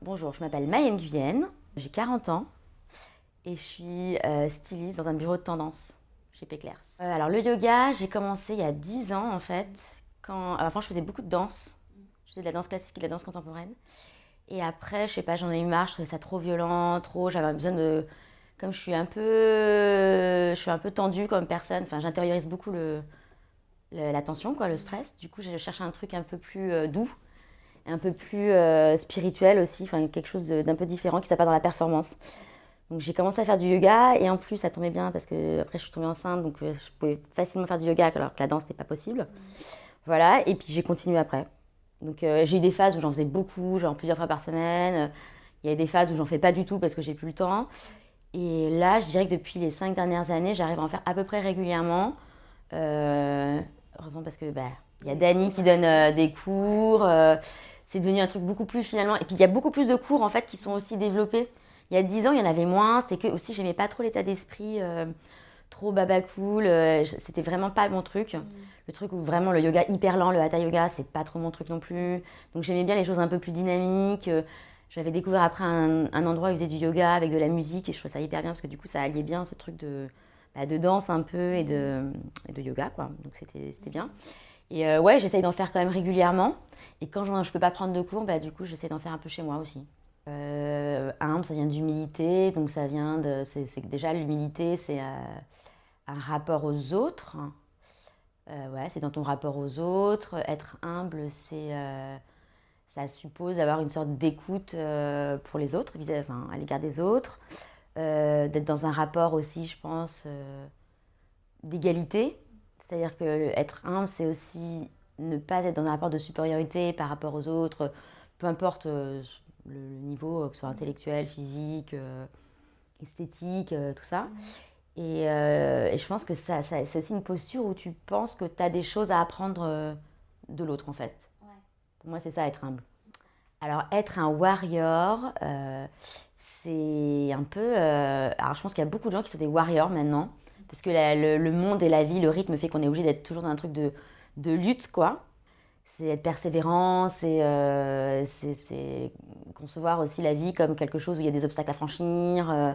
Bonjour, je m'appelle Maë Nguyen, j'ai 40 ans et je suis styliste dans un bureau de tendance chez Péclers. Alors le yoga, j'ai commencé il y a 10 ans en fait. Avant, je faisais beaucoup de danse. Je faisais de la danse classique et de la danse contemporaine. Et après, je sais pas, j'en ai eu marre, je trouvais ça trop violent, j'avais besoin de... Comme je suis un peu tendue comme personne, enfin j'intériorise beaucoup la tension, quoi, le stress. Du coup, je cherchais un truc un peu plus doux, un peu plus spirituel aussi, enfin quelque chose d'un peu différent qui soit pas dans la performance. Donc j'ai commencé à faire du yoga et en plus ça tombait bien parce que après je suis tombée enceinte donc je pouvais facilement faire du yoga alors que la danse n'était pas possible. Voilà, et puis j'ai continué après. Donc j'ai eu des phases où j'en faisais beaucoup, genre plusieurs fois par semaine. Il y a des phases où j'en fais pas du tout parce que j'ai plus le temps. Et là, je dirais que depuis les 5 dernières années, j'arrive à en faire à peu près régulièrement. Heureusement parce que il y a Dani qui donne des cours. C'est devenu un truc beaucoup plus finalement. Et puis il y a beaucoup plus de cours en fait qui sont aussi développés. Il y a 10 ans, il y en avait moins. C'était que aussi, j'aimais pas trop l'état d'esprit trop baba cool. C'était vraiment pas mon truc. Le truc où vraiment le yoga hyper lent, le hatha yoga, c'est pas trop mon truc non plus. Donc j'aimais bien les choses un peu plus dynamiques. J'avais découvert après un endroit où ils faisaient du yoga avec de la musique et je trouvais ça hyper bien parce que du coup ça alliait bien ce truc de danse un peu et de yoga quoi. Donc c'était bien. Et ouais, j'essaye d'en faire quand même régulièrement. Et quand je peux pas prendre de cours, du coup j'essaie d'en faire un peu chez moi aussi. Humble, ça vient d'humilité, donc ça vient de... C'est que déjà l'humilité, c'est un rapport aux autres. Ouais, c'est dans ton rapport aux autres. Être humble, ça suppose d'avoir une sorte d'écoute pour les autres, enfin, à l'égard des autres. D'être dans un rapport aussi, je pense, d'égalité. C'est-à-dire que être humble, c'est aussi ne pas être dans un rapport de supériorité par rapport aux autres, peu importe le niveau, que ce soit intellectuel, physique, esthétique, tout ça. Et je pense que c'est aussi une posture où tu penses que tu as des choses à apprendre de l'autre, en fait. Ouais. Pour moi, c'est ça, être humble. Alors, être un warrior, c'est un peu... alors, je pense qu'il y a beaucoup de gens qui sont des warriors maintenant, parce que le monde et la vie, le rythme fait qu'on est obligé d'être toujours dans un truc de lutte, quoi. C'est être persévérant, c'est concevoir aussi la vie comme quelque chose où il y a des obstacles à franchir,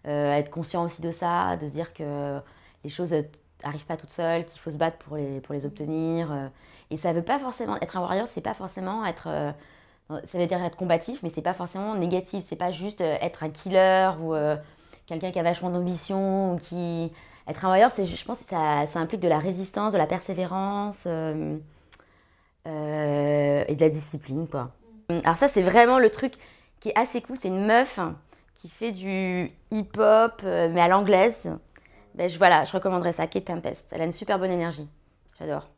être conscient aussi de ça, de se dire que les choses n'arrivent pas toutes seules, qu'il faut se battre pour les obtenir. Et ça veut pas forcément... Être un warrior, c'est pas forcément être... ça veut dire être combatif, mais c'est pas forcément négatif. C'est pas juste être un killer ou quelqu'un qui a vachement d'ambition ou qui... Être un warrior, je pense que ça implique de la résistance, de la persévérance et de la discipline, quoi. Alors ça, c'est vraiment le truc qui est assez cool. C'est une meuf qui fait du hip-hop, mais à l'anglaise. Voilà, je recommanderais ça, Kate Tempest. Elle a une super bonne énergie. J'adore.